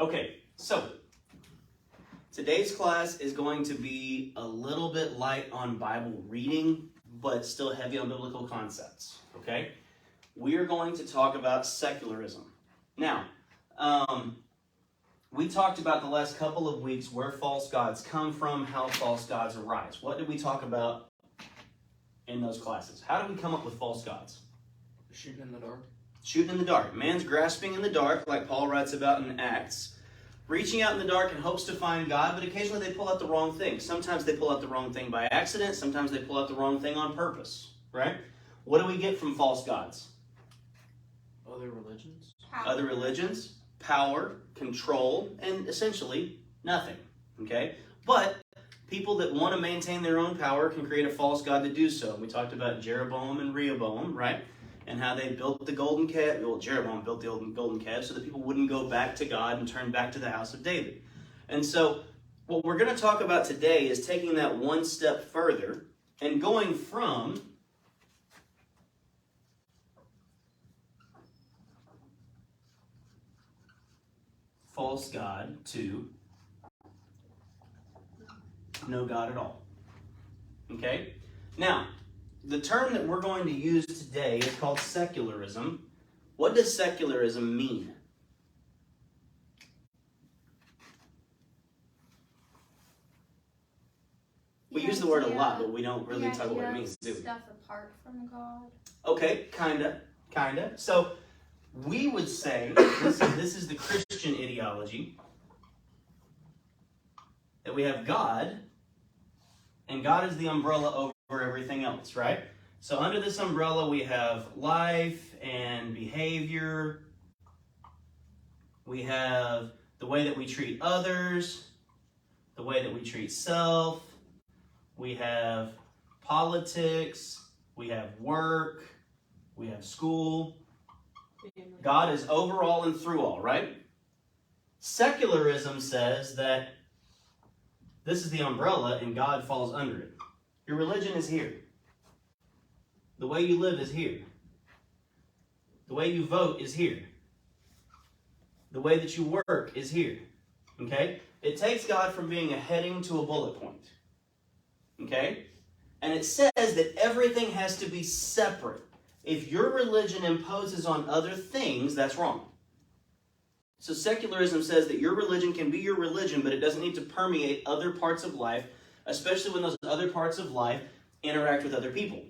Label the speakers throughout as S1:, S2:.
S1: Okay, so today's class is going to be a little bit light on Bible reading, but still heavy on biblical concepts, okay? We are going to talk about secularism. Now, we talked about the last couple of weeks where false gods come from, how false gods arise. What did we talk about in those classes? How do we come up with false gods?
S2: Shooting in the dark.
S1: Shooting in the dark. Man's grasping in the dark, like Paul writes about in Acts. Reaching out in the dark in hopes to find God, but occasionally they pull out the wrong thing. Sometimes they pull out the wrong thing by accident. Sometimes they pull out the wrong thing on purpose. Right? What do we get from false gods?
S2: Other religions.
S1: Other religions, power, control, and essentially nothing. Okay? But people that want to maintain their own power can create a false god to do so. We talked about Jeroboam and Rehoboam, right? And how they built the golden calf. Well, Jeroboam built the golden calf so that people wouldn't go back to God and turn back to the house of David. And so what we're going to talk about today is taking that one step further and going from false god to no God at all. Okay? Now, the term that we're going to use today is called secularism. What does secularism mean? We use the word a lot, but we don't really talk about what it means, do we?
S3: Stuff apart from God.
S1: Okay, kinda. So we would say this is the Christian ideology, that we have God, and God is the umbrella over everything else, right? So under this umbrella we have life and behavior. We have the way that we treat others, the way that we treat self. We have politics, we have work, we have school. God is over all and through all, right? Secularism says that this is the umbrella and God falls under it. Your religion is here. The way you live is here. The way you vote is here. The way that you work is here. Okay? It takes God from being a heading to a bullet point. Okay? And it says that everything has to be separate. If your religion imposes on other things, that's wrong. So secularism says that your religion can be your religion, but it doesn't need to permeate other parts of life, especially when those other parts of life interact with other people.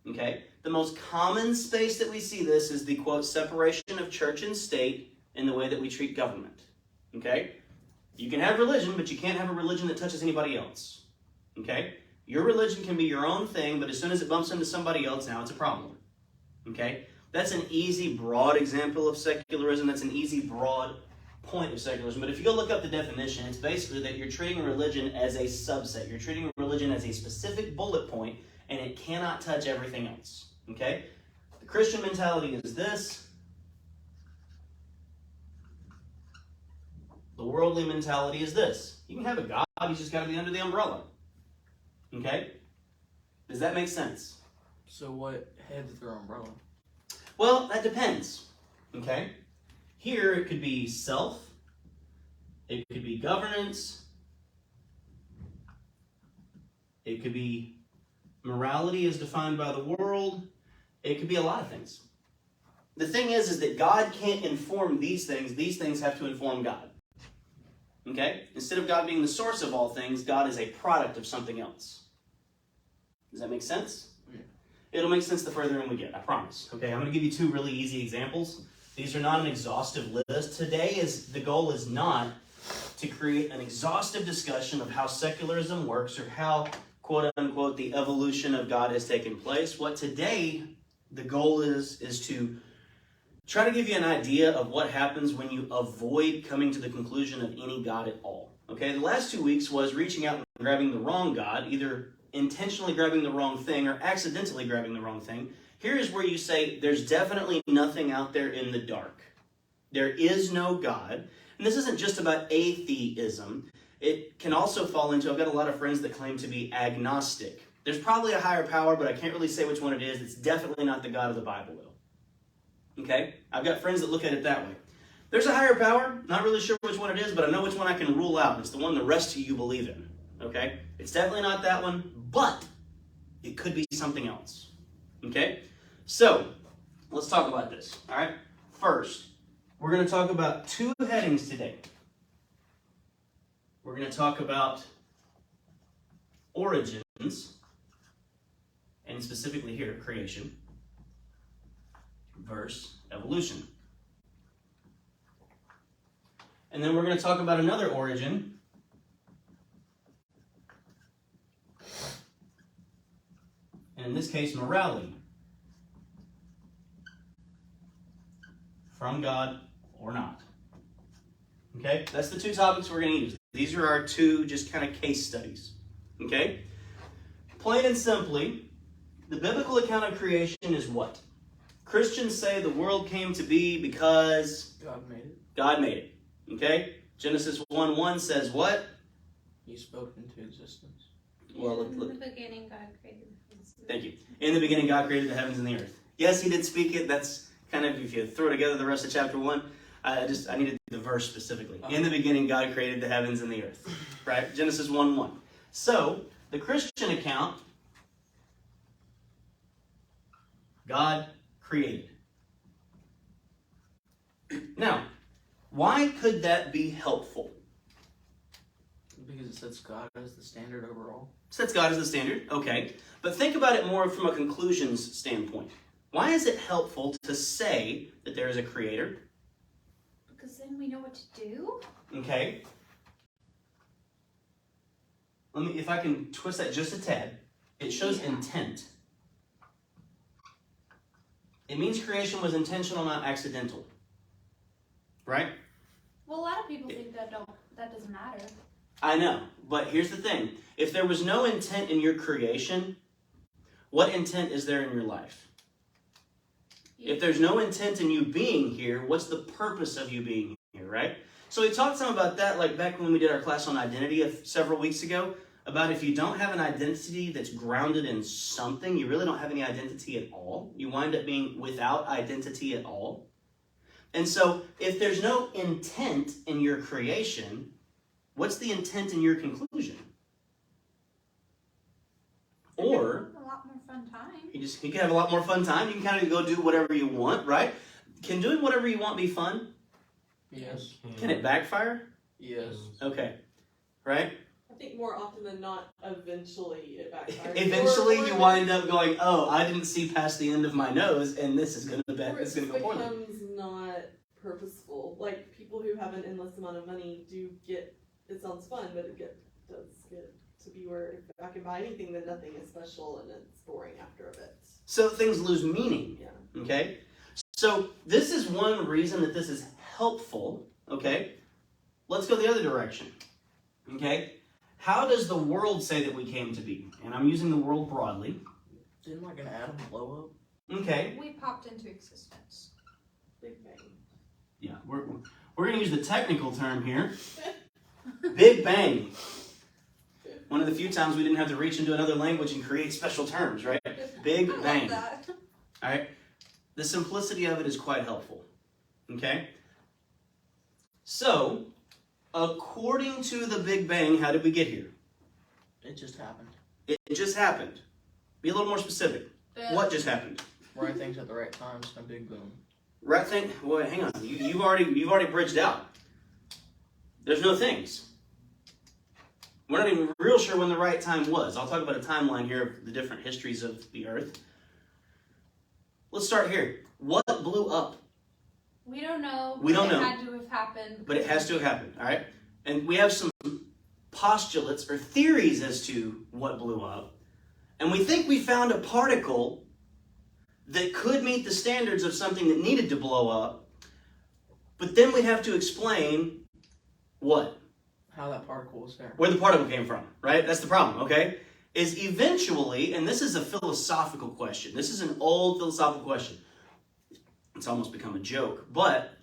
S1: Okay? The most common space that we see this is the, quote, separation of church and state in the way that we treat government. Okay? You can have religion, but you can't have a religion that touches anybody else. Okay? Your religion can be your own thing, but as soon as it bumps into somebody else, now it's a problem. Okay? That's an easy, broad example of secularism. That's an easy, broad point of secularism. But if you go look up the definition, it's basically that you're treating religion as a subset. You're treating religion as a specific bullet point, and it cannot touch everything else. Okay? The Christian mentality is this. The worldly mentality is this. You can have a God, he's just got to be under the umbrella. Okay? Does that make sense?
S2: So what heads their umbrella?
S1: Well, that depends. Okay? Here it could be self. It could be governance. It could be morality as defined by the world. It could be a lot of things. The thing is that God can't inform these things. These things have to inform God. Okay? Instead of God being the source of all things, God is a product of something else. Does that make sense?
S2: Yeah.
S1: It'll make sense the further in we get, I promise. Okay, I'm going to give you two really easy examples. These are not an exhaustive list. The goal is not to create an exhaustive discussion of how secularism works or how, quote unquote, the evolution of God has taken place. What today the goal is to try to give you an idea of what happens when you avoid coming to the conclusion of any God at all. Okay, the last 2 weeks was reaching out and grabbing the wrong God, either intentionally grabbing the wrong thing or accidentally grabbing the wrong thing. Here is where you say there's definitely nothing out there in the dark. There is no God. And this isn't just about atheism. It can also fall into, I've got a lot of friends that claim to be agnostic. There's probably a higher power, but I can't really say which one it is. It's definitely not the God of the Bible, though. Okay? I've got friends that look at it that way. There's a higher power. Not really sure which one it is, but I know which one I can rule out. It's the one the rest of you believe in. Okay? It's definitely not that one, but it could be something else. Okay? So, let's talk about this. All right? First, we're going to talk about two headings today. We're going to talk about origins, and specifically here, creation, versus evolution. And then we're going to talk about another origin, and in this case, morality. From God or not. Okay? That's the two topics we're going to use. These are our two just kind of case studies. Okay? Plain and simply, the biblical account of creation is what? Christians say the world came to be because
S2: God made it.
S1: God made it. Okay? Genesis 1:1 says what?
S2: He spoke into existence.
S1: Well,
S3: in the beginning, God created the heavens.
S1: Thank you. In the beginning, God created the heavens and the earth. Yes, he did speak it. That's kind of, if you throw together the rest of chapter 1, I needed the verse specifically. In the beginning, God created the heavens and the earth. Right? Genesis 1:1. So, the Christian account, God created. Now, why could that be helpful?
S2: Because it sets God as the standard overall.
S1: Sets God as the standard, okay. But think about it more from a conclusions standpoint. Why is it helpful to say that there is a creator?
S3: Because then we know what to do.
S1: Okay. If I can twist that just a tad, it shows intent. It means creation was intentional, not accidental. Right?
S3: Well, a lot of people think that doesn't matter.
S1: I know, but here's the thing. If there was no intent in your creation, what intent is there in your life? If there's no intent in you being here, what's the purpose of you being here, right? So we talked some about that, like back when we did our class on identity several weeks ago, about if you don't have an identity that's grounded in something, you really don't have any identity at all. You wind up being without identity at all. And so if there's no intent in your creation, what's the intent in your conclusion? Or
S3: a lot more fun time.
S1: You can have a lot more fun time. You can kind of go do whatever you want, right? Can doing whatever you want be fun?
S2: Yes.
S1: Can it backfire?
S2: Yes.
S1: Okay. Right?
S4: I think more often than not, eventually it backfires.
S1: Eventually
S4: or
S1: you wind up going, oh, I didn't see past the end of my nose, and this is going to go poorly.
S4: It becomes not purposeful. Like, people who have an endless amount of money do get, it sounds fun, but it does get to be where if I can buy anything, then nothing is special, and it's boring after a bit.
S1: So things lose meaning.
S4: Yeah.
S1: Okay? So this is one reason that this is helpful. Okay? Let's go the other direction. Okay? How does the world say that we came to be? And I'm using the world broadly.
S2: Didn't like an atom blow up?
S1: Okay.
S3: We popped into existence.
S4: Big bang.
S1: Yeah, we're going to use the technical term here. Big Bang. One of the few times we didn't have to reach into another language and create special terms, right? Big
S3: I
S1: Bang.
S3: love that.
S1: All right? The simplicity of it is quite helpful. Okay? So, according to the Big Bang, how did we get here?
S2: It just happened.
S1: It just happened. Be a little more specific. What just happened?
S2: Right things at the right times, a big boom.
S1: Right thing? Well, hang on. You've already bridged out. There's no things. We're not even real sure when the right time was. I'll talk about a timeline here of the different histories of the earth. Let's start here. What blew up?
S3: We don't know.
S1: We don't know.
S3: It had to have happened.
S1: But it has to have happened, all right? And we have some postulates or theories as to what blew up. And we think we found a particle that could meet the standards of something that needed to blow up. But then we have to explain what?
S2: How that particle was there.
S1: Where the particle came from, right? That's the problem, okay? Is eventually, and this is a philosophical question. This is an old philosophical question. It's almost become a joke. But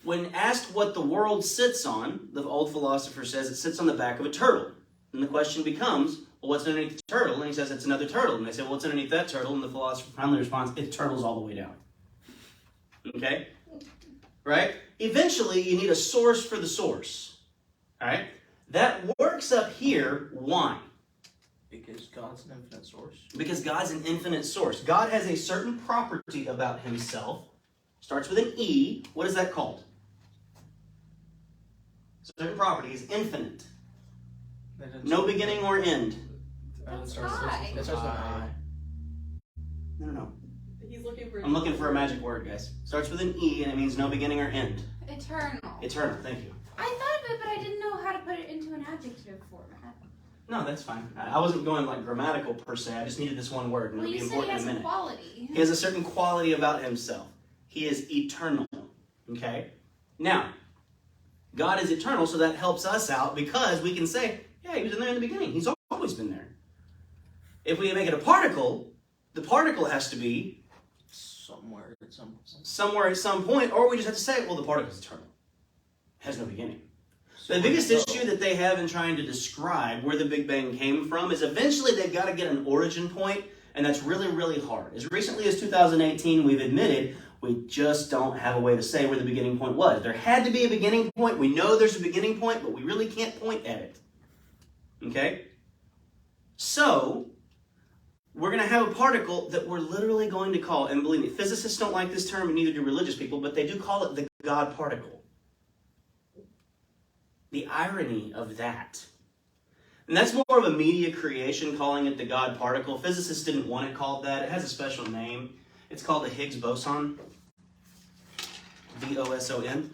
S1: when asked what the world sits on, the old philosopher says it sits on the back of a turtle. And the question becomes, well, what's underneath the turtle? And he says it's another turtle. And they say, well, what's underneath that turtle? And the philosopher finally responds, it turtles all the way down. Okay? Right? eventually you need a source for the source. All right? That works up here. Why?
S2: Because God's an infinite source.
S1: Because God's an infinite source. God has a certain property about himself. Starts with an E. What is that called? Certain property is infinite. No beginning or end.
S3: That's high.
S2: It starts with I.
S1: No.
S4: He's looking for.
S1: I'm looking for a magic word, guys. Starts with an E and it means no beginning or end.
S3: Eternal.
S1: Eternal, thank you.
S3: I thought of it, but I didn't know how to put it into an adjective format.
S1: No, that's fine. I wasn't going like grammatical per se. I just needed this one word, and
S3: Well,
S1: it'll be
S3: you said he
S1: important
S3: has
S1: in a
S3: a
S1: minute.
S3: quality.
S1: He has a certain quality about himself. He is eternal. Okay? Now, God is eternal, so that helps us out because we can say, yeah, he was in there in the beginning. He's always been there. If we make it a particle, the particle has to be
S2: Somewhere at some point.
S1: somewhere at some point, or we just have to say, well, the particle is eternal. It has no beginning.
S2: So
S1: The biggest issue that they have in trying to describe where the Big Bang came from is eventually they've got to get an origin point, and that's really, really hard. As recently as 2018, we've admitted we just don't have a way to say where the beginning point was. There had to be a beginning point. We know there's a beginning point, but we really can't point at it. Okay? So, we're going to have a particle that we're literally going to call, and believe me, physicists don't like this term, and neither do religious people, but they do call it the God particle. The irony of that. And that's more of a media creation, calling it the God particle. Physicists didn't want it called that. It has a special name. It's called the Higgs boson. B-O-S-O-N,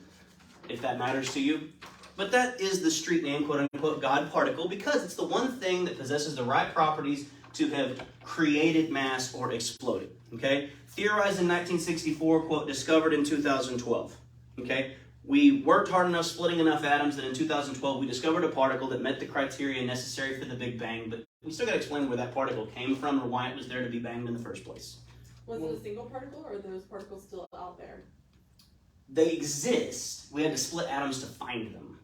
S1: if that matters to you. But that is the street name, quote-unquote, God particle, because it's the one thing that possesses the right properties to have created mass or exploded. Okay? Theorized in 1964, quote, discovered in 2012. Okay? We worked hard enough splitting enough atoms that in 2012 we discovered a particle that met the criteria necessary for the Big Bang, but we still got to explain where that particle came from or why it was there to be banged in the first place.
S4: Was it a single particle, or are those particles still out there?
S1: They exist. We had to split atoms to find them.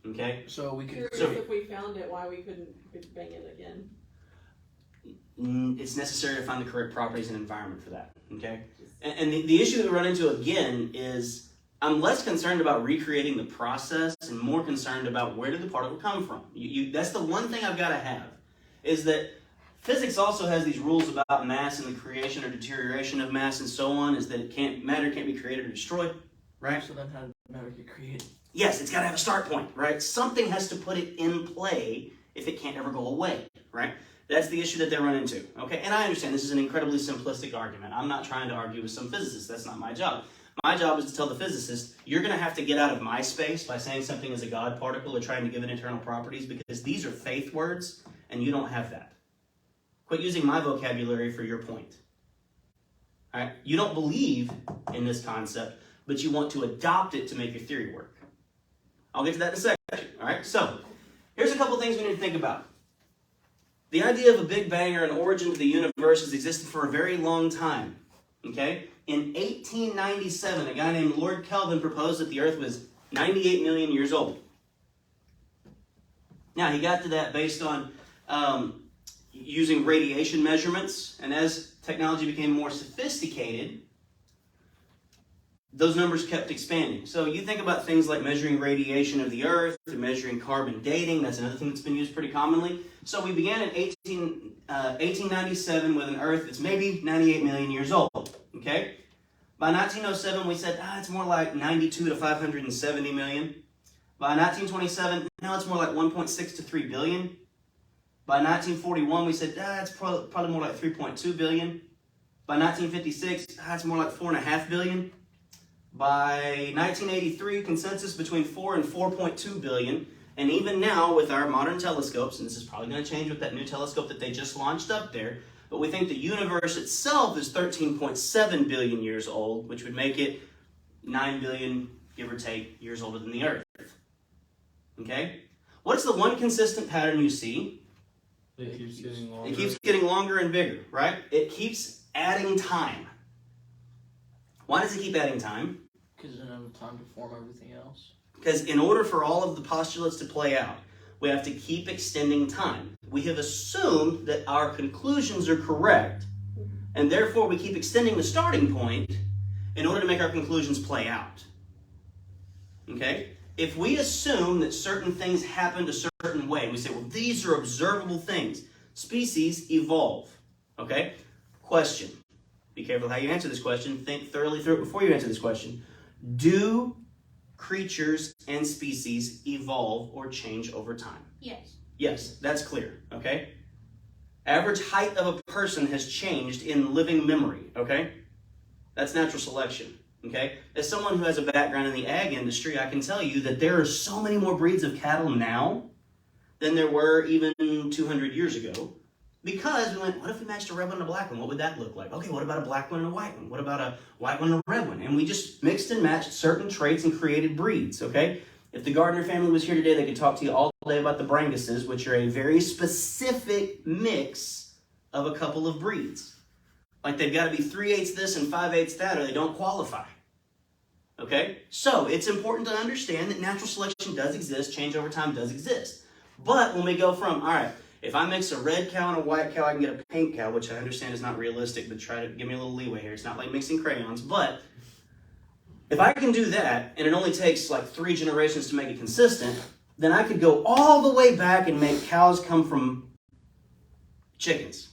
S1: Okay?
S2: So we could.
S4: Curious
S1: So-
S4: if we found it, why we couldn't Big Bang it again.
S1: It's necessary to find the correct properties and environment for that. Okay? And the issue that we run into again is I'm less concerned about recreating the process and more concerned about where did the particle come from. That's the one thing I've got to have, is that physics also has these rules about mass and the creation or deterioration of mass and so on, is that matter can't be created or destroyed, right?
S2: So then how did matter get created?
S1: Yes, it's got to have a start point, right? Something has to put it in play if it can't ever go away, right? That's the issue that they run into, okay? And I understand this is an incredibly simplistic argument. I'm not trying to argue with some physicists. That's not my job. My job is to tell the physicist, you're going to have to get out of my space by saying something is a God particle or trying to give it internal properties because these are faith words and you don't have that. Quit using my vocabulary for your point. All right? You don't believe in this concept, but you want to adopt it to make your theory work. I'll get to that in a second. All right? So, here's a couple things we need to think about. The idea of a Big Bang or an origin to the universe has existed for a very long time. Okay? In 1897, a guy named Lord Kelvin proposed that the Earth was 98 million years old. Now, he got to that based on using radiation measurements, and as technology became more sophisticated, those numbers kept expanding. So you think about things like measuring radiation of the Earth, or measuring carbon dating, that's another thing that's been used pretty commonly. So we began in 1897 with an Earth that's maybe 98 million years old, okay? By 1907, we said, it's more like 92 to 570 million. By 1927, now it's more like 1.6 to 3 billion. By 1941, we said, it's probably more like 3.2 billion. By 1956, it's more like 4.5 billion. By 1983, consensus between 4 and 4.2 billion. And even now, with our modern telescopes, and this is probably going to change with that new telescope that they just launched up there, but we think the universe itself is 13.7 billion years old, which would make it 9 billion, give or take, years older than the Earth. Okay? What's the one consistent pattern you see?
S2: It keeps getting longer.
S1: It keeps getting longer and bigger, right? It keeps adding time. Why does it keep adding time?
S2: Because it doesn't have time to form everything else.
S1: Because in order for all of the postulates to play out, we have to keep extending time. We have assumed that our conclusions are correct, and therefore we keep extending the starting point in order to make our conclusions play out. okay, if we assume that certain things happened a certain way, we say, well, these are observable things, species evolve, okay? Question. Be careful how you answer this question. Think thoroughly through it before you answer this question. Do creatures and species evolve or change over time?
S3: Yes.
S1: Yes, that's clear, okay? Average height of a person has changed in living memory, okay? That's natural selection, okay? As someone who has a background in the ag industry, I can tell you that there are so many more breeds of cattle now than there were even 200 years ago, because we went, what if we matched a red one and a black one? What would that look like? Okay, what about a black one and a white one? What about a white one and a red one? And we just mixed and matched certain traits and created breeds, okay? If the Gardner family was here today, they could talk to you all day about the Branguses, which are a very specific mix of a couple of breeds. Like they've got to be 3/8 this and 5/8 that, or they don't qualify. Okay? So it's important to understand that natural selection does exist, change over time does exist. But when we go from, all right, if I mix a red cow and a white cow, I can get a pink cow, which I understand is not realistic, but try to give me a little leeway here. It's not like mixing crayons, but if I can do that, and it only takes like 3 generations to make it consistent, then I could go all the way back and make cows come from chickens,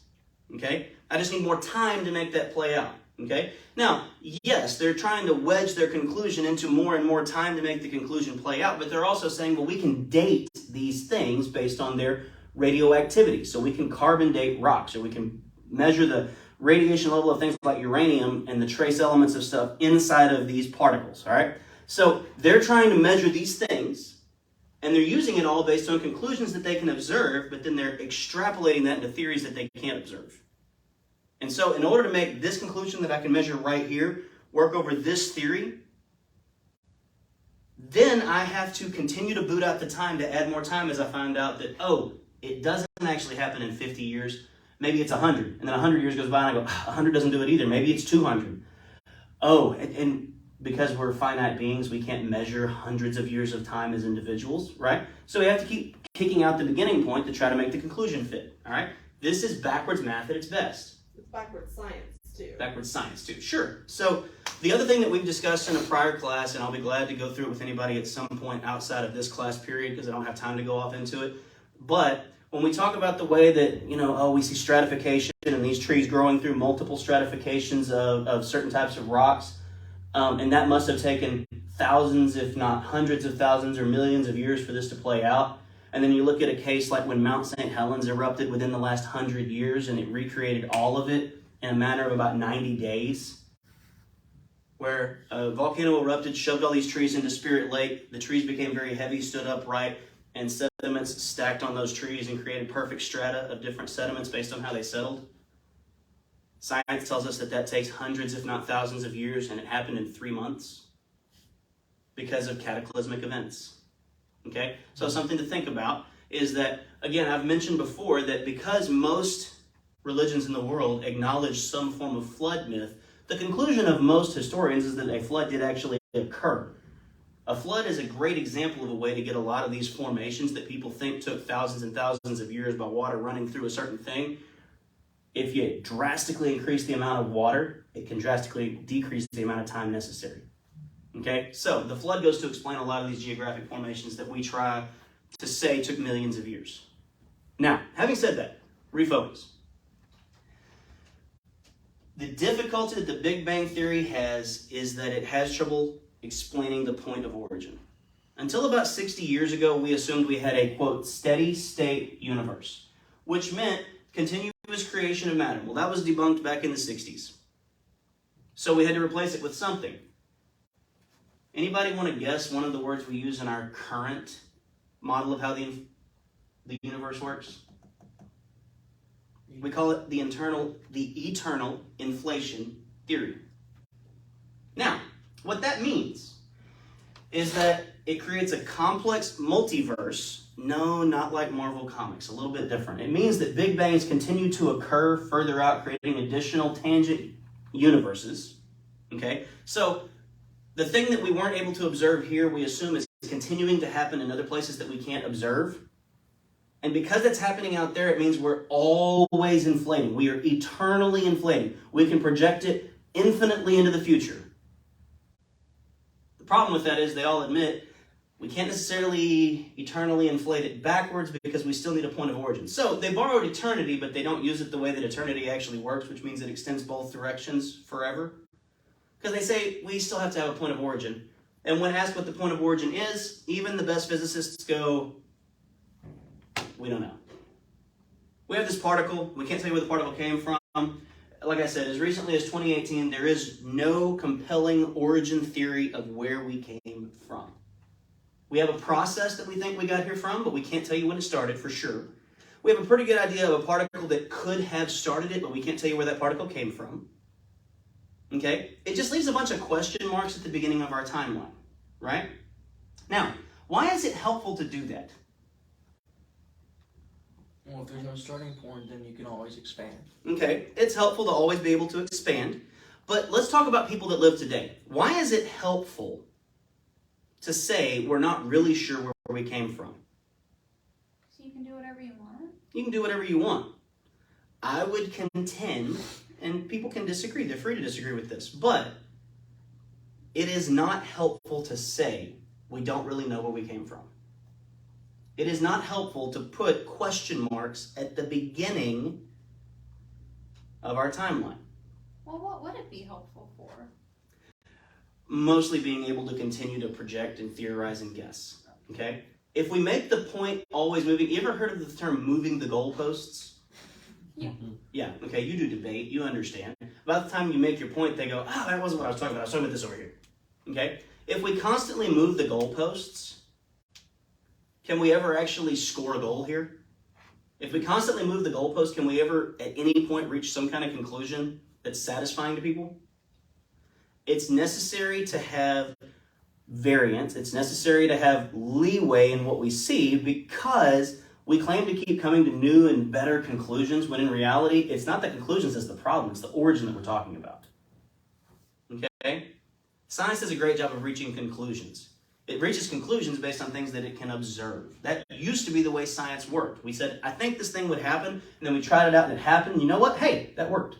S1: okay? I just need more time to make that play out, okay? Now, yes, they're trying to wedge their conclusion into more and more time to make the conclusion play out, but they're also saying, well, we can date these things based on their radioactivity. So we can carbon date rocks, or we can measure the radiation level of things like uranium and the trace elements of stuff inside of these particles, all right? So they're trying to measure these things, and they're using it all based on conclusions that they can observe, but then they're extrapolating that into theories that they can't observe. And so in order to make this conclusion that I can measure right here work over this theory, then I have to continue to boot out the time to add more time as I find out that, oh, it doesn't actually happen in 50 years. Maybe it's 100. And then 100 years goes by and I go, 100 doesn't do it either. Maybe it's 200. Oh, and because we're finite beings, we can't measure hundreds of years of time as individuals, right? So we have to keep kicking out the beginning point to try to make the conclusion fit, all right? This is backwards math at its best.
S4: It's backwards science, too.
S1: Backwards science, too. Sure. So the other thing that we've discussed in a prior class, and I'll be glad to go through it with anybody at some point outside of this class period because I don't have time to go off into it, but when we talk about the way that, we see stratification and these trees growing through multiple stratifications of certain types of rocks, and that must have taken thousands, if not hundreds of thousands or millions of years for this to play out. And then you look at a case like when Mount St. Helens erupted within the last 100 years and it recreated all of it in a matter of about 90 days, where a volcano erupted, shoved all these trees into Spirit Lake, the trees became very heavy, stood upright, and sediments stacked on those trees and created perfect strata of different sediments based on how they settled. Science tells us that that takes hundreds, if not thousands of years, and it happened in 3 months because of cataclysmic events. Okay? So something to think about is that, again, I've mentioned before that because most religions in the world acknowledge some form of flood myth, the conclusion of most historians is that a flood did actually occur. A flood is a great example of a way to get a lot of these formations that people think took thousands and thousands of years by water running through a certain thing. If you drastically increase the amount of water, it can drastically decrease the amount of time necessary. Okay, so the flood goes to explain a lot of these geographic formations that we try to say took millions of years. Now, having said that, refocus. The difficulty that the Big Bang Theory has is that it has trouble explaining the point of origin. Until about 60 years ago, we assumed we had a, quote, steady state universe, which meant continuous creation of matter. Well, that was debunked back in the 60s. So we had to replace it with something. Anybody want to guess one of the words we use in our current model of how the universe works? We call it the eternal inflation theory. Now, what that means is that it creates a complex multiverse. No, not like Marvel Comics, a little bit different. It means that Big Bangs continue to occur further out, creating additional tangent universes. Okay? So, the thing that we weren't able to observe here, we assume is continuing to happen in other places that we can't observe. And because it's happening out there, it means we're always inflating. We are eternally inflating. We can project it infinitely into the future. The problem with that is they all admit we can't necessarily eternally inflate it backwards because we still need a point of origin. So they borrowed eternity, but they don't use it the way that eternity actually works, which means it extends both directions forever. Because they say we still have to have a point of origin. And when asked what the point of origin is, even the best physicists go, we don't know. We have this particle. We can't tell you where the particle came from. Like I said, as recently as 2018, there is no compelling origin theory of where we came from. We have a process that we think we got here from, but we can't tell you when it started for sure. We have a pretty good idea of a particle that could have started it, but we can't tell you where that particle came from. Okay? It just leaves a bunch of question marks at the beginning of our timeline, right? Now, why is it helpful to do that?
S2: Well, if there's no starting point, then you can always expand.
S1: Okay, it's helpful to always be able to expand, but let's talk about people that live today. Why is it helpful to say we're not really sure where we came from?
S3: So you can do whatever you want?
S1: You can do whatever you want. I would contend, and people can disagree, they're free to disagree with this, but it is not helpful to say we don't really know where we came from. It is not helpful to put question marks at the beginning of our timeline.
S3: Well, what would it be helpful for?
S1: Mostly being able to continue to project and theorize and guess. Okay? If we make the point always moving, you ever heard of the term moving the goalposts?
S3: Yeah.
S1: Yeah, okay, you do debate, you understand. By the time you make your point, they go, that wasn't what I was talking about, I was talking about this over here. Okay? If we constantly move the goalposts, can we ever actually score a goal here? If we constantly move the goalpost, can we ever at any point reach some kind of conclusion that's satisfying to people? It's necessary to have variance. It's necessary to have leeway in what we see because we claim to keep coming to new and better conclusions when in reality, it's not the conclusions that's the problem. It's the origin that we're talking about. Okay? Science does a great job of reaching conclusions. It reaches conclusions based on things that it can observe. That used to be the way science worked. We said, I think this thing would happen, and then we tried it out and it happened. You know what? Hey, that worked.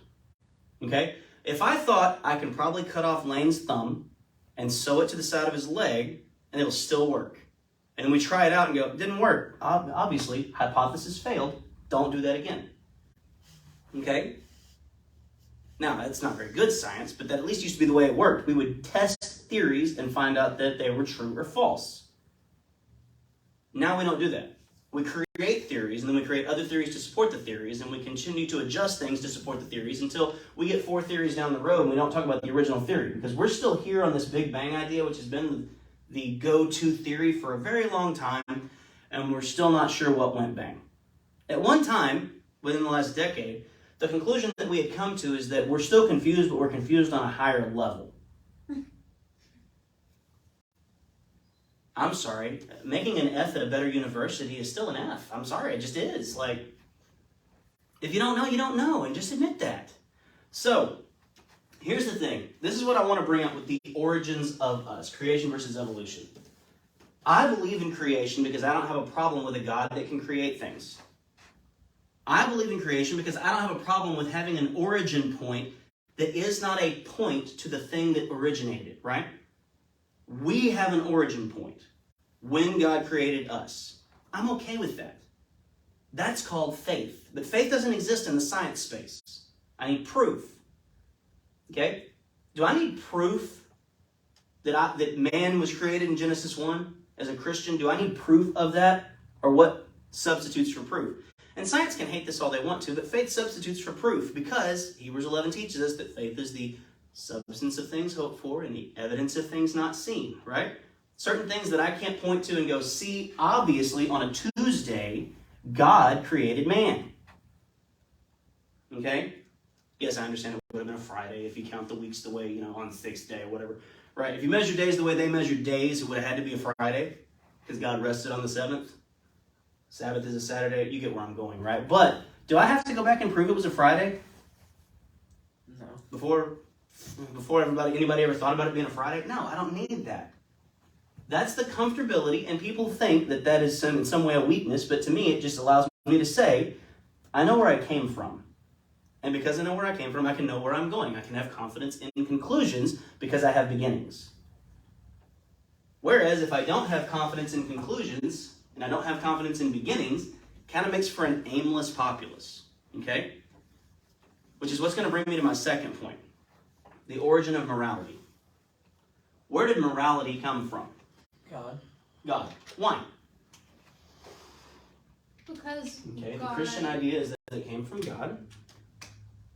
S1: Okay? If I thought I can probably cut off Lane's thumb and sew it to the side of his leg, and it'll still work. And then we try it out and go, it didn't work. Obviously, hypothesis failed. Don't do that again. Okay? Now, that's not very good science, but that at least used to be the way it worked. We would test theories and find out that they were true or false. Now we don't do that. We create theories, and then we create other theories to support the theories, and we continue to adjust things to support the theories until we get 4 theories down the road, and we don't talk about the original theory, because we're still here on this Big Bang idea, which has been the go-to theory for a very long time, and we're still not sure what went bang. At one time, within the last decade, the conclusion that we had come to is that we're still confused, but we're confused on a higher level. I'm sorry, making an F at a better university is still an F. I'm sorry, it just is. Like, if you don't know, you don't know, and just admit that. So, here's the thing. This is what I want to bring up with the origins of us, creation versus evolution. I believe in creation because I don't have a problem with a God that can create things. I believe in creation because I don't have a problem with having an origin point that is not a point to the thing that originated it, right? We have an origin point when God created us. I'm okay with that. That's called faith. But faith doesn't exist in the science space. I need proof. Okay? Do I need proof that man was created in Genesis 1 as a Christian? Do I need proof of that? Or what substitutes for proof? And science can hate this all they want to, but faith substitutes for proof because Hebrews 11 teaches us that faith is the substance of things hoped for and the evidence of things not seen, right? Certain things that I can't point to and go, see, obviously on a Tuesday, God created man. Okay? Yes, I understand it would have been a Friday if you count the weeks the way, on the 6th day or whatever. Right? If you measure days the way they measured days, it would have had to be a Friday because God rested on the 7th. Sabbath is a Saturday. You get where I'm going, right? But do I have to go back and prove it was a Friday?
S2: No.
S1: Before anybody ever thought about it being a Friday? No, I don't need that. That's the comfortability, and people think that is in some way a weakness, but to me it just allows me to say, I know where I came from. And because I know where I came from, I can know where I'm going. I can have confidence in conclusions because I have beginnings. Whereas if I don't have confidence in conclusions, and I don't have confidence in beginnings, kind of makes for an aimless populace. Okay? Which is what's going to bring me to my second point. The origin of morality. Where did morality come from?
S2: God.
S1: God. Why?
S3: Because
S1: Okay, the
S3: God,
S1: Christian idea is that it came from God.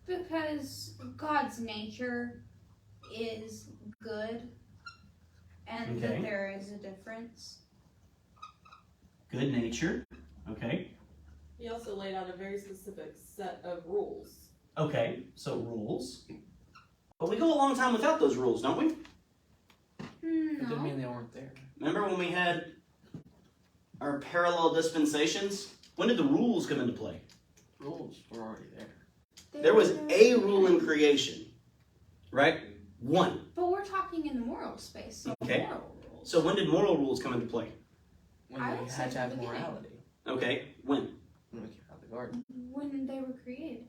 S3: because God's nature is good, and
S1: Okay.
S3: that there is a difference.
S1: Good nature. Okay.
S4: He also laid out a very specific set of rules.
S1: Okay, so rules. But we go a long time without those rules, don't we?
S2: It didn't
S3: No.
S2: mean they weren't there.
S1: Remember when we had our parallel dispensations? When did the rules come into play?
S2: Rules were already there.
S1: There was a rule in creation, right? One.
S3: But we're talking in the moral space, so
S1: Okay.
S3: moral rules.
S1: So when did moral rules come into play?
S2: When
S3: I
S2: we
S3: would say
S2: had to have
S3: the beginning.
S2: morality.
S1: Okay, when?
S2: When we came out of the garden.
S3: When they were created.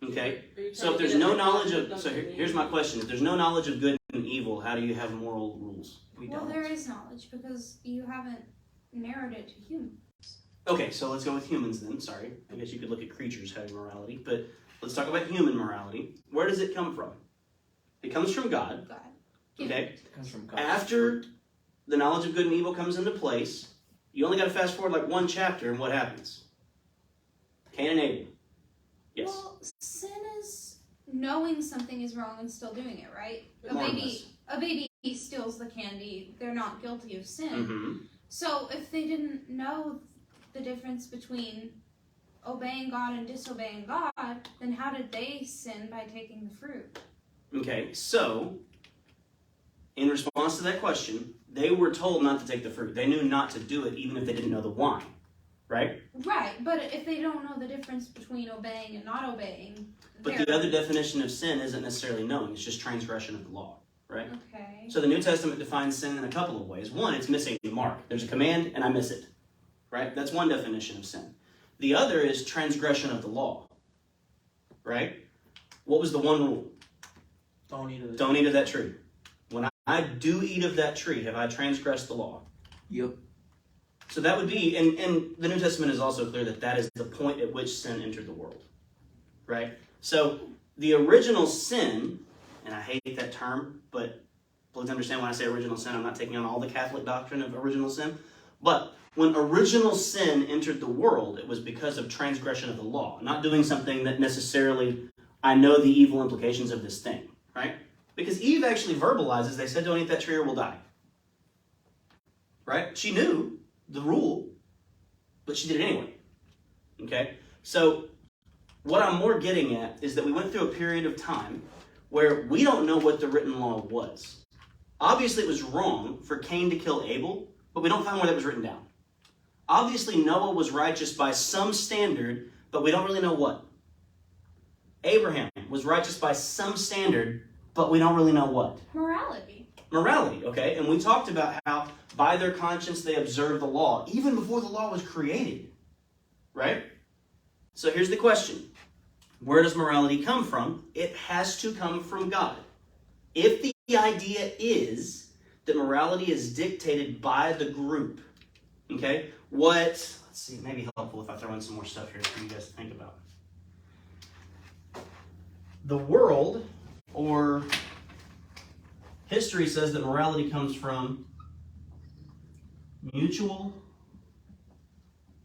S1: Okay.
S4: Are you
S1: So
S4: trying
S1: if
S4: to
S1: there's
S4: get
S1: no
S4: at
S1: knowledge
S4: the
S1: of, so
S4: concept
S1: here's my question. If there's no knowledge of good and evil, how do you have moral rules?
S2: We
S3: Well,
S2: don't.
S3: there is knowledge because you haven't narrowed it to humans.
S1: Okay, so let's go with humans then. Sorry. I guess you could look at creatures having morality, but let's talk about human morality. Where does it come from? It comes from God.
S3: God.
S1: Okay.
S2: It comes from God.
S1: After the knowledge of good and evil comes into place, you only got to fast forward like one chapter, and what happens? Cain and Abel. Yes.
S3: Well, sin is knowing something is wrong and still doing it, right?
S1: More or less.
S3: A baby steals the candy. They're not guilty of sin.
S1: Mm-hmm.
S3: So if they didn't know the difference between obeying God and disobeying God, then how did they sin by taking the fruit?
S1: Okay, so in response to that question, they were told not to take the fruit. They knew not to do it even if they didn't know the why, right?
S3: Right, but if they don't know the difference between obeying and not obeying,
S1: But the other definition of sin isn't necessarily knowing. It's just transgression of the law, right?
S3: Okay.
S1: So the New Testament defines sin in a couple of ways. One, it's missing the mark. There's a command and I miss it, right? That's one definition of sin. The other is transgression of the law, right? What was the one rule?
S2: Don't eat of the
S1: Don't eat of that tree. When I do eat of that tree, have I transgressed the law?
S2: Yep.
S1: So that would be, and the New Testament is also clear that that is the point at which sin entered the world, right? So the original sin, and I hate that term, but please understand when I say original sin, I'm not taking on all the Catholic doctrine of original sin, but when original sin entered the world, it was because of transgression of the law, not doing something that necessarily I know the evil implications of this thing, right? Because Eve actually verbalizes, they said don't eat that tree or we'll die, right? She knew the rule, but she did it anyway. Okay? So what I'm more getting at is that we went through a period of time where we don't know what the written law was. Obviously it was wrong for Cain to kill Abel, but we don't find where that was written down. Obviously Noah was righteous by some standard, but we don't really know what. Abraham was righteous by some standard, but we don't really know what. Morality, okay? And we talked about how by their conscience they observed the law, even before the law was created, right? So here's the question. Where does morality come from? It has to come from God. If the idea is that morality is dictated by the group, okay? Let's see, maybe helpful if I throw in some more stuff here for you guys to think about. The world, or history, says that morality comes from mutual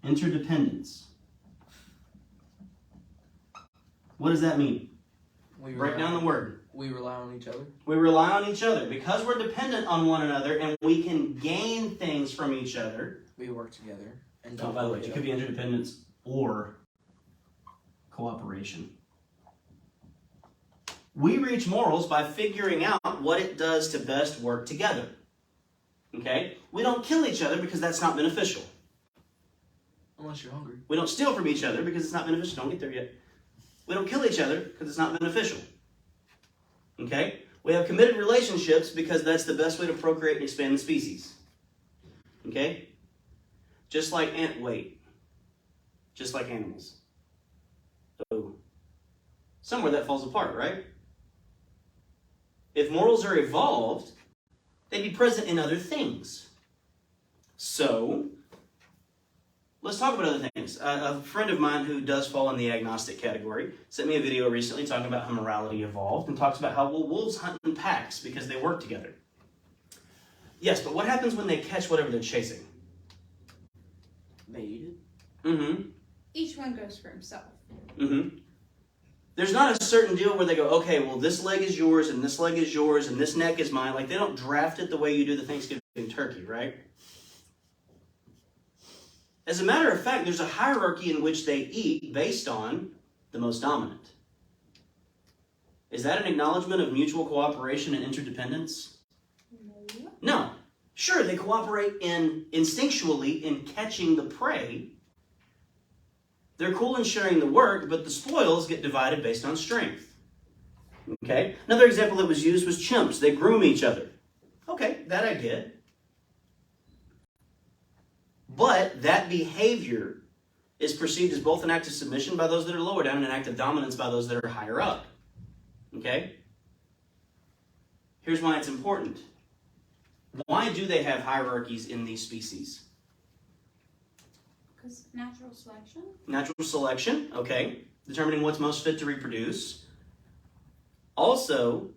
S1: interdependence. What does that mean? Break down the word.
S2: We rely on each other.
S1: We rely on each other. Because we're dependent on one another and we can gain things from each other.
S2: We work together. And
S1: Oh, by the way, it could be interdependence or cooperation. We reach morals by figuring out what it does to best work together. Okay? We don't kill each other because that's not beneficial.
S2: Unless you're hungry.
S1: We don't steal from each other because it's not beneficial. Don't get there yet. We don't kill each other because it's not beneficial. Okay? We have committed relationships because that's the best way to procreate and expand the species. Okay? Just like animals. So, somewhere that falls apart, right? If morals are evolved, They'd be present in other things. So, let's talk about other things. A friend of mine who does fall in the agnostic category sent me a video recently talking about how morality evolved and talks about how wolves hunt in packs because they work together. Yes, but what happens when they catch whatever they're chasing?
S2: They eat it.
S1: Mm-hmm.
S3: Each one goes for himself.
S1: Mm-hmm. There's not a certain deal where they go, okay, well, this leg is yours, and this leg is yours, and this neck is mine. Like, they don't draft it the way you do the Thanksgiving turkey, right? As a matter of fact, there's a hierarchy in which they eat based on the most dominant. Is that an acknowledgement of mutual cooperation and interdependence?
S3: No.
S1: No. Sure, they cooperate instinctually in catching the prey. They're cool in sharing the work, but the spoils get divided based on strength. Okay? Another example that was used was chimps. They groom each other. Okay, that I get. But that behavior is perceived as both an act of submission by those that are lower down and an act of dominance by those that are higher up. Okay? Here's why it's important. Why do they have hierarchies in these species?
S3: Because natural selection?
S1: Natural selection, okay. Determining what's most fit to reproduce. Also,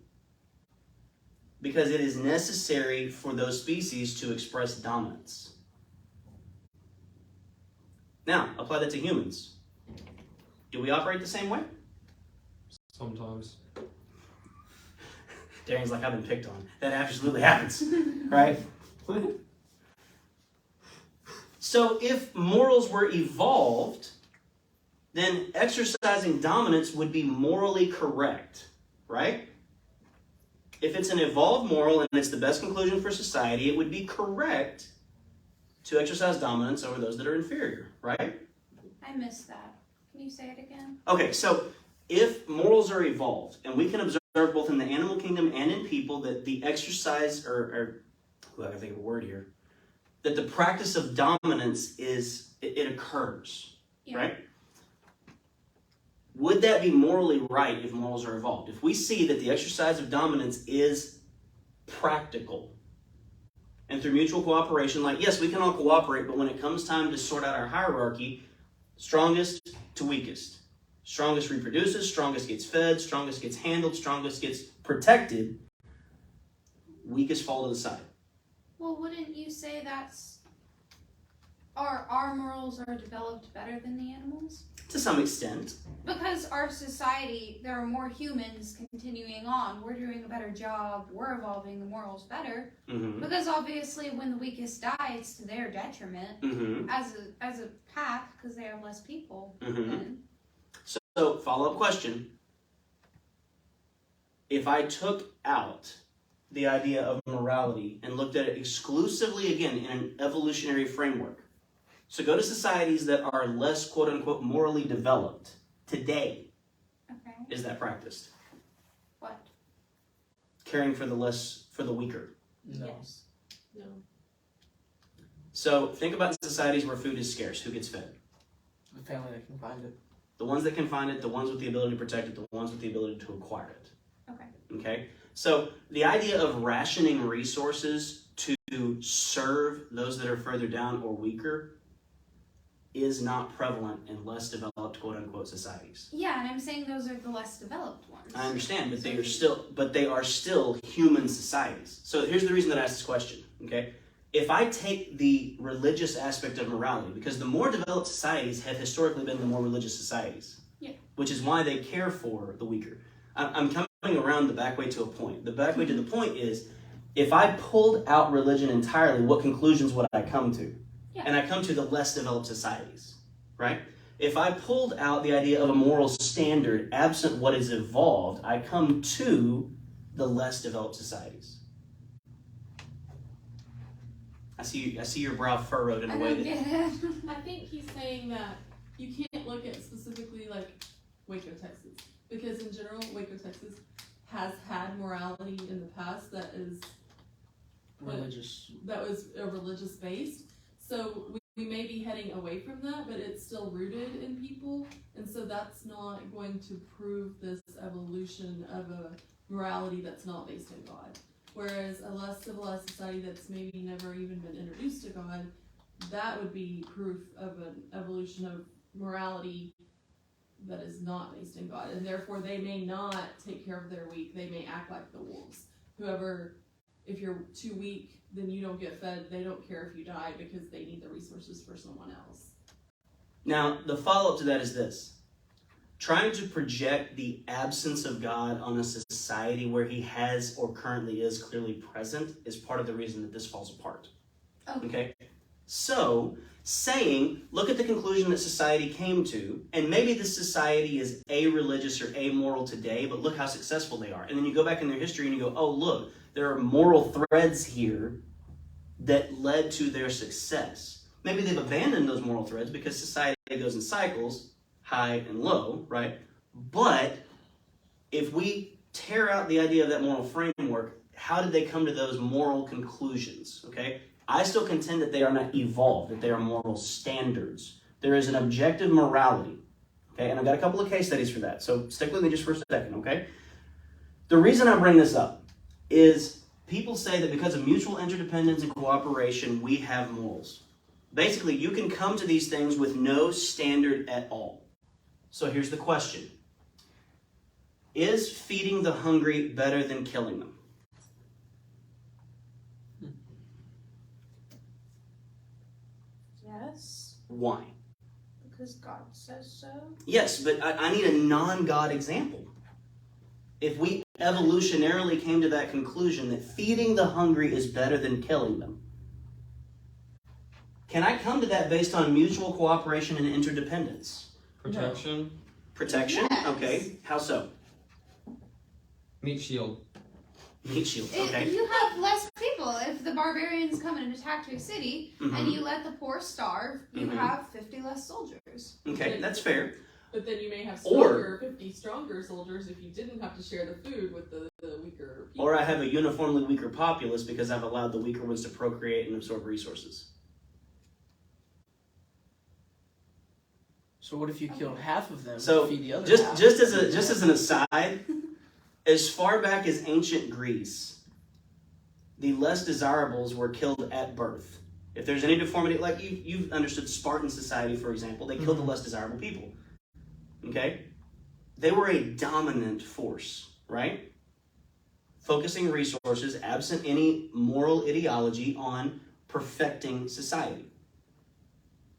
S1: because it is necessary for those species to express dominance. Now, apply that to humans. Do we operate the same way?
S5: Sometimes.
S1: Darian's like, I've been picked on. That absolutely happens, right? So if morals were evolved, then exercising dominance would be morally correct, right? If it's an evolved moral and it's the best conclusion for society, it would be correct to exercise dominance over those that are inferior, right?
S3: I missed that. Can you say it again?
S1: Okay, so if morals are evolved, and we can observe both in the animal kingdom and in people that the exercise, I gotta think of a word here, that the practice of dominance it occurs,
S3: Yeah.
S1: right? Would that be morally right if morals are evolved? If we see that the exercise of dominance is practical, and through mutual cooperation, like, yes, we can all cooperate, but when it comes time to sort out our hierarchy, strongest to weakest. Strongest reproduces, strongest gets fed, strongest gets handled, strongest gets protected, weakest fall to the side.
S3: Well, wouldn't you say that's our morals are developed better than the animals?
S1: To some extent.
S3: Because our society, there are more humans continuing on. We're doing a better job. We're evolving the morals better.
S1: Mm-hmm.
S3: Because obviously, when the weakest die, it's to their detriment
S1: Mm-hmm.
S3: as a pack because they have less people.
S1: Mm-hmm.
S3: Then.
S1: So, follow-up question. If I took out the idea of morality and looked at it exclusively, again, in an evolutionary framework, so go to societies that are less, quote-unquote, morally developed today,
S3: Okay.
S1: is that practiced?
S3: What?
S1: Caring for the weaker.
S2: No.
S4: Yes. No.
S1: So think about societies where food is scarce. Who gets fed?
S2: The family that can find it.
S1: The ones that can find it, the ones with the ability to protect it, the ones with the ability to acquire it.
S3: Okay.
S1: Okay? So the idea of rationing resources to serve those that are further down or weaker is not prevalent in less developed, quote-unquote, societies.
S3: Yeah, and I'm saying those are the less developed ones.
S1: I understand, but they are still human societies. So here's the reason that I asked this question, okay? If I take the religious aspect of morality, because the more developed societies have historically been the more religious societies,
S3: yeah,
S1: which is why they care for the weaker. I'm coming around the back way to a point. The back way to the point is, if I pulled out religion entirely, what conclusions would I come to?
S3: Yeah.
S1: And I come to the less developed societies, right? If I pulled out the idea of a moral standard absent what is evolved, I come to the less developed societies. I see your brow furrowed in
S3: I
S1: a way
S3: don't
S1: that...
S3: get it.
S4: I think he's saying that you can't look at specifically like Waco, Texas, because in general, Waco, Texas has had morality in the past that is
S2: Religious.
S4: that was religious based. So we may be heading away from that, but it's still rooted in people, and so that's not going to prove this evolution of a morality that's not based in God. Whereas a less civilized society that's maybe never even been introduced to God, that would be proof of an evolution of morality that is not based in God. And therefore they may not take care of their weak. They may act like the wolves. Whoever, if you're too weak, then you don't get fed. They don't care if you die because they need the resources for someone else.
S1: Now, the follow-up to that is this. Trying to project the absence of God on a society where he has or currently is clearly present is part of the reason that this falls apart. Okay? So, saying, look at the conclusion that society came to, and maybe this society is a-religious or amoral today, but look how successful they are. And then you go back in their history and you go, oh, look, there are moral threads here that led to their success. Maybe they've abandoned those moral threads because society goes in cycles, high and low, right? But if we tear out the idea of that moral framework, how did they come to those moral conclusions, okay? I still contend that they are not evolved, that they are moral standards. There is an objective morality, okay? And I've got a couple of case studies for that, so stick with me just for a second, okay? The reason I bring this up is people say that because of mutual interdependence and cooperation, we have morals. Basically, you can come to these things with no standard at all. So here's the question. Is feeding the hungry better than killing them?
S3: Yes,
S1: Why?
S3: because God says so.
S1: Yes, but I need a non-God example. If we evolutionarily came to that conclusion that feeding the hungry is better than killing them, can I come to that based on mutual cooperation and interdependence?
S5: Protection.
S1: Protection?
S3: Yes.
S1: Okay. How so?
S5: Meat shield.
S1: Meat shield. Okay.
S3: You have less people. If the barbarians come and attack your city,
S1: Mhm.
S3: and you let the poor starve, you
S1: Mhm.
S3: have 50 less soldiers.
S1: Okay, that's fair.
S4: But then you may have
S1: Or-
S4: 50 stronger soldiers if you didn't have to share the food with the weaker people.
S1: Or I have a uniformly weaker populace because I've allowed the weaker ones to procreate and absorb resources.
S2: So what if you killed half of them
S1: So
S2: and feed the other
S1: just
S2: half?
S1: just as an aside, as far back as ancient Greece, the less desirables were killed at birth. If there's any deformity, like you've understood Spartan society, for example, they killed the less desirable people. Okay? They were a dominant force, right? Focusing resources, absent any moral ideology, on perfecting society.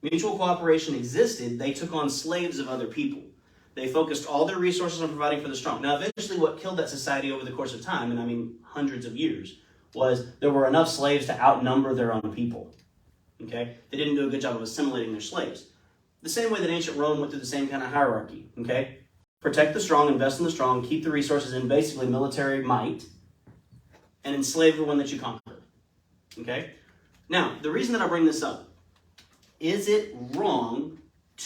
S1: Mutual cooperation existed. They took on slaves of other people. They focused all their resources on providing for the strong. Now, eventually what killed that society over the course of time, and I mean hundreds of years, was there were enough slaves to outnumber their own people. Okay? They didn't do a good job of assimilating their slaves. The same way that ancient Rome went through the same kind of hierarchy. Okay? Protect the strong, invest in the strong, keep the resources in basically military might, and enslave everyone that you conquer. Okay? Now, the reason that I bring this up, is it wrong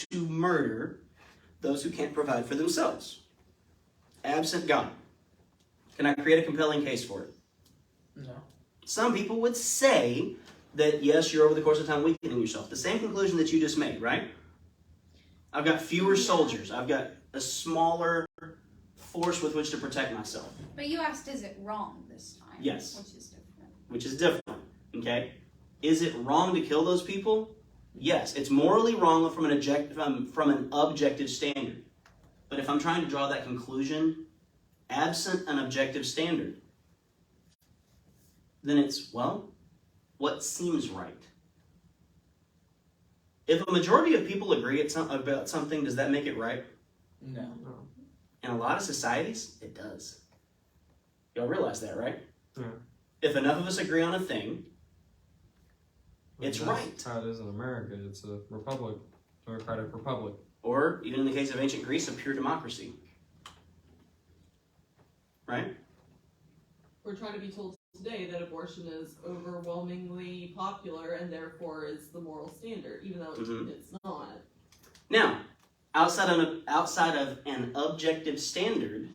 S1: to murder those who can't provide for themselves, absent God? Can I create a compelling case for it?
S2: No.
S1: Some people would say that, yes, you're over the course of time weakening yourself. The same conclusion that you just made, right? I've got fewer soldiers. I've got a smaller force with which to protect myself.
S3: But you asked, is it wrong this time?
S1: Yes.
S3: Which is different.
S1: Which is different, okay? Is it wrong to kill those people? Yes, it's morally wrong from an objective standard. But if I'm trying to draw that conclusion, absent an objective standard, then it's, well, what seems right? If a majority of people agree about something, does that make it right?
S2: No.
S1: In a lot of societies, it does. Y'all realize that, right?
S5: Yeah.
S1: If enough of us agree on a thing, it's
S5: That's
S1: right.
S5: how it is in America. It's a republic, democratic republic.
S1: Or, even in the case of ancient Greece, a pure democracy. Right?
S4: We're trying to be told today that abortion is overwhelmingly popular and therefore is the moral standard, even though it's not.
S1: Now, outside of an objective standard,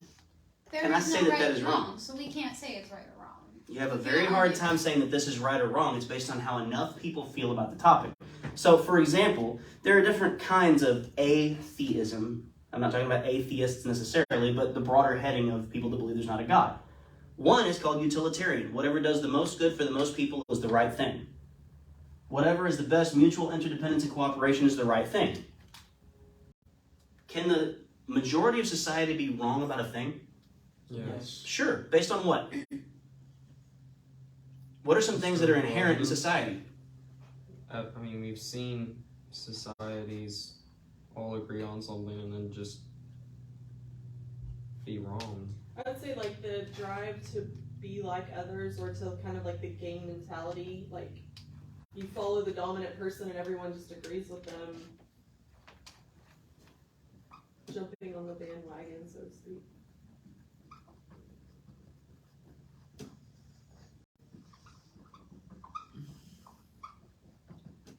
S3: There
S1: Can I
S3: is
S1: say
S3: no
S1: that
S3: right
S1: that
S3: or
S1: is
S3: wrong,
S1: wrong?
S3: so we can't say it's right or wrong.
S1: you have a very hard time saying that this is right or wrong. It's based on how enough people feel about the topic. So, for example, there are different kinds of atheism. I'm not talking about atheists necessarily, but the broader heading of people that believe there's not a God. One is called utilitarian. Whatever does the most good for the most people is the right thing. Whatever is the best mutual interdependence and cooperation is the right thing. Can the majority of society be wrong about a thing?
S5: Yes.
S1: Sure. Based on what? What are some things that are inherent in society?
S5: I mean, we've seen societies all agree on something and then just be wrong.
S4: I would say like the drive to be like others, or to kind of like the gang mentality, like you follow the dominant person and everyone just agrees with them. Jumping on the bandwagon, so to speak.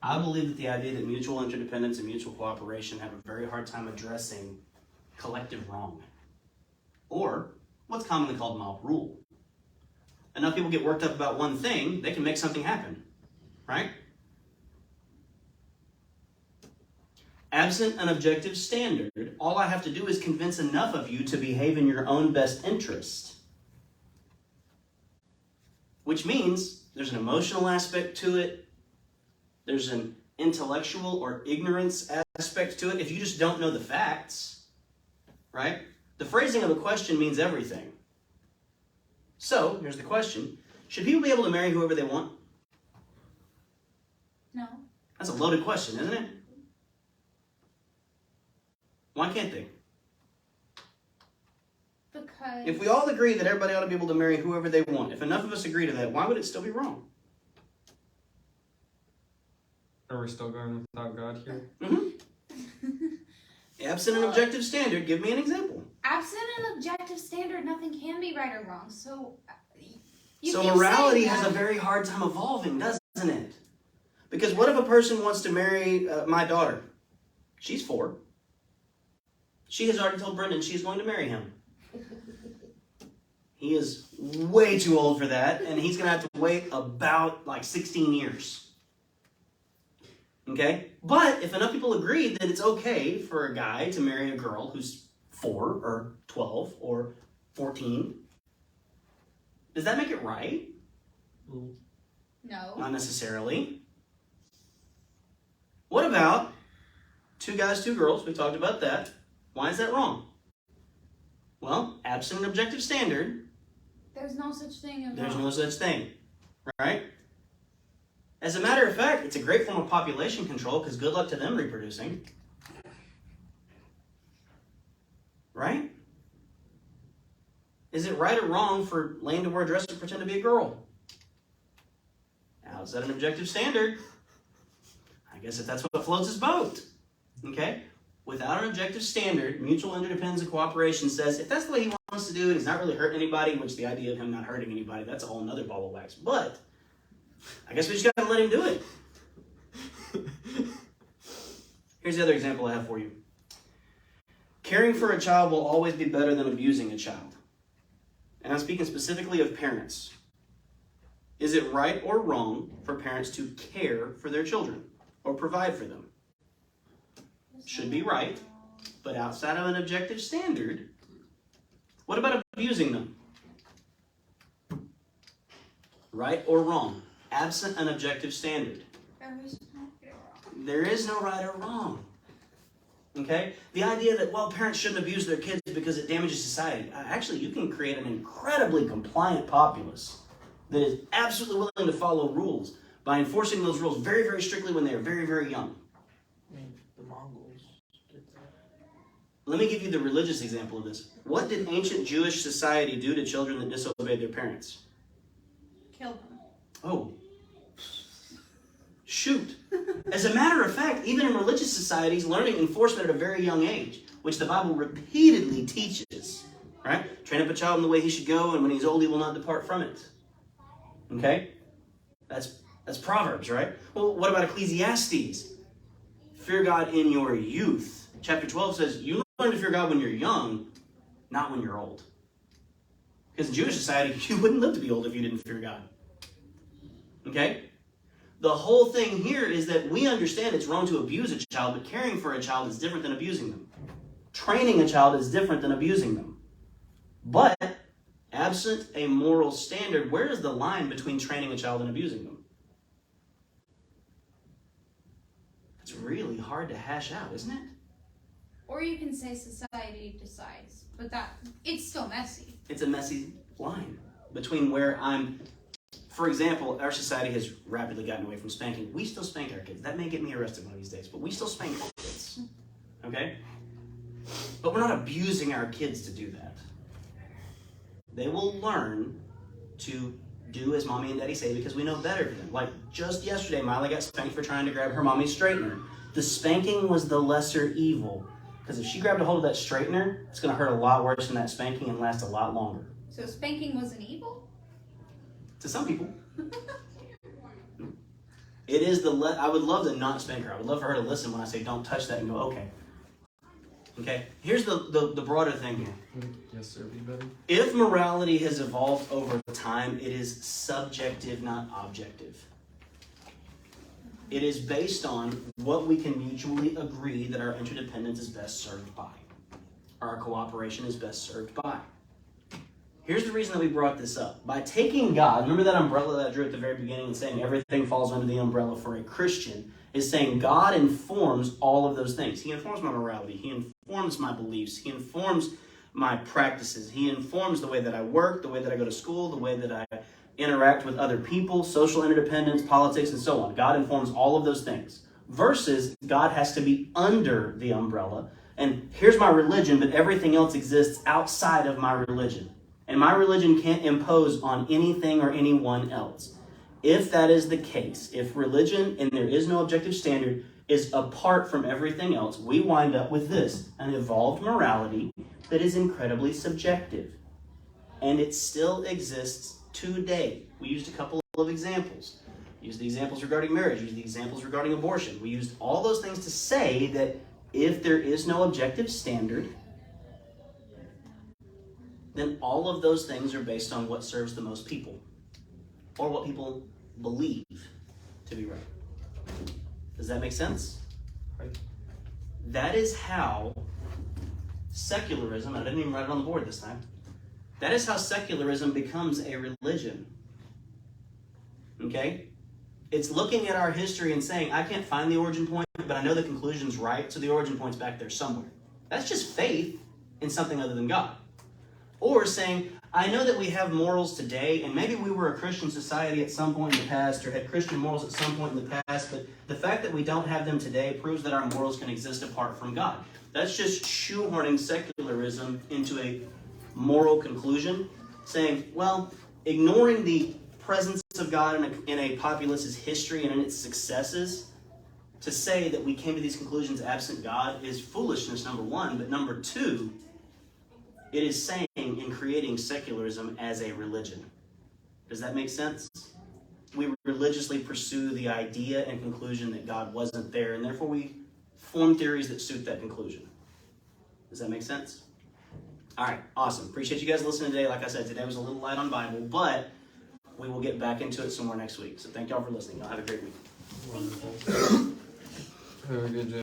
S1: I believe that the idea that mutual interdependence and mutual cooperation have a very hard time addressing collective wrong, or what's commonly called mob rule. Enough people get worked up about one thing, they can make something happen, right? Absent an objective standard, all I have to do is convince enough of you to behave in your own best interest. Which means there's an emotional aspect to it, there's an intellectual or ignorance aspect to it. If you just don't know the facts, right? The phrasing of a question means everything. So, here's the question. Should people be able to marry whoever they want?
S3: No.
S1: That's a loaded question, isn't it? Why can't they?
S3: Because
S1: If we all agree that everybody ought to be able to marry whoever they want, if enough of us agree to that, why would it still be wrong?
S5: Are we still going without God here?
S1: Absent an objective standard, give me an example.
S3: absent an objective standard, nothing can be right or wrong. So, you
S1: So
S3: keep
S1: morality
S3: saying
S1: has a
S3: that.
S1: very hard time evolving, doesn't it? Because what if a person wants to marry my daughter? She's 4. She has already told Brendan she's going to marry him. He is way too old for that, and he's going to have to wait about like 16 years. Okay? But if enough people agree that it's okay for a guy to marry a girl who's 4 or 12 or 14, does that make it right?
S3: No.
S1: Not necessarily. What about 2 guys, 2 girls? We talked about that. Why is that wrong? Well, absent an objective standard,
S3: There's no such thing as
S1: there's
S3: wrong.
S1: no such thing, right? As a matter of fact, it's a great form of population control because good luck to them reproducing. Right? Is it right or wrong for Lane to wear a dress to pretend to be a girl? Now, is that an objective standard? I guess if that's what floats his boat. Okay? Without an objective standard, mutual interdependence and cooperation says if that's the way he wants to do it, he's not really hurting anybody, which the idea of him not hurting anybody, that's a whole nother ball of wax. But I guess we just got to let him do it. Here's the other example I have for you. Caring for a child will always be better than abusing a child. And I'm speaking specifically of parents. Is it right or wrong for parents to care for their children or provide for them? Should be right, but outside of an objective standard. What about abusing them? Right or wrong? Absent an objective standard. There is no right or wrong. Okay? The idea that, well, parents shouldn't abuse their kids because it damages society. Actually, you can create an incredibly compliant populace that is absolutely willing to follow rules by enforcing those rules very, very strictly when they are very, very young.
S2: I mean, the Mongols did that.
S1: Let me give you the religious example of this. What did ancient Jewish society do to children that disobeyed their parents?
S3: Kill them.
S1: Oh. Shoot. As a matter of fact, even in religious societies, learning enforcement at a very young age, which the Bible repeatedly teaches, right? Train up a child in the way he should go, and when he's old, he will not depart from it. Okay? That's Proverbs, right? Well, what about Ecclesiastes? Fear God in your youth. Chapter 12 says, you learn to fear God when you're young, not when you're old. Because in Jewish society, you wouldn't live to be old if you didn't fear God. Okay? The whole thing here is that we understand it's wrong to abuse a child, but caring for a child is different than abusing them. Training a child is different than abusing them. But Absent a moral standard, where is the line between training a child and abusing them? It's really hard to hash out, isn't it?
S3: Or you can say society decides, but it's still messy.
S1: It's a messy line between where I'm, for example, our society has rapidly gotten away from spanking. We still spank our kids. That may get me arrested one of these days, but we still spank our kids. Okay? But we're not abusing our kids to do that. They will learn to do as mommy and daddy say because we know better for them. Like just yesterday, Miley got spanked for trying to grab her mommy's straightener. The spanking was the lesser evil. Because if she grabbed a hold of that straightener, it's going to hurt a lot worse than that spanking and last a lot longer.
S3: So spanking was an evil?
S1: To some people. It is I would love to not spank her. I would love for her to listen when I say don't touch that and go, okay. Okay? Here's the broader thing here.
S5: Yes, sir, be better.
S1: If morality has evolved over time, it is subjective, not objective. It is based on what we can mutually agree that our interdependence is best served by, or our cooperation is best served by. Here's the reason that we brought this up. By taking God, remember that umbrella that I drew at the very beginning and saying everything falls under the umbrella for a Christian, is saying God informs all of those things. He informs my morality. He informs my beliefs. He informs my practices. He informs the way that I work, the way that I go to school, the way that I interact with other people, social interdependence, politics, and so on. God informs all of those things. Versus God has to be under the umbrella. And here's my religion, but everything else exists outside of my religion. And my religion can't impose on anything or anyone else. If that is the case, if religion, and there is no objective standard, is apart from everything else, we wind up with this, an evolved morality that is incredibly subjective. And it still exists today. We used a couple of examples. We used the examples regarding marriage, we used the examples regarding abortion. We used all those things to say that if there is no objective standard, then all of those things are based on what serves the most people, or what people believe to be right. Does that make sense?
S5: Right.
S1: That is how secularism, I didn't even write it on the board this time, that is how secularism becomes a religion. Okay? It's looking at our history and saying, I can't find the origin point, but I know the conclusion's right, so the origin point's back there somewhere. That's just faith in something other than God. Or saying, I know that we have morals today, and maybe we were a Christian society at some point in the past, or had Christian morals at some point in the past, but the fact that we don't have them today proves that our morals can exist apart from God. That's just shoehorning secularism into a moral conclusion, saying, well, ignoring the presence of God in a populace's history and in its successes, to say that we came to these conclusions absent God is foolishness, number one, but number two, it is saying in creating secularism as a religion. Does that make sense? We religiously pursue the idea and conclusion that God wasn't there, and therefore we form theories that suit that conclusion. Does that make sense? All right, awesome. Appreciate you guys listening today. Like I said, today was a little light on Bible, but we will get back into it some more next week. So thank y'all for listening. Y'all have a great week.
S5: Wonderful. Have a good day.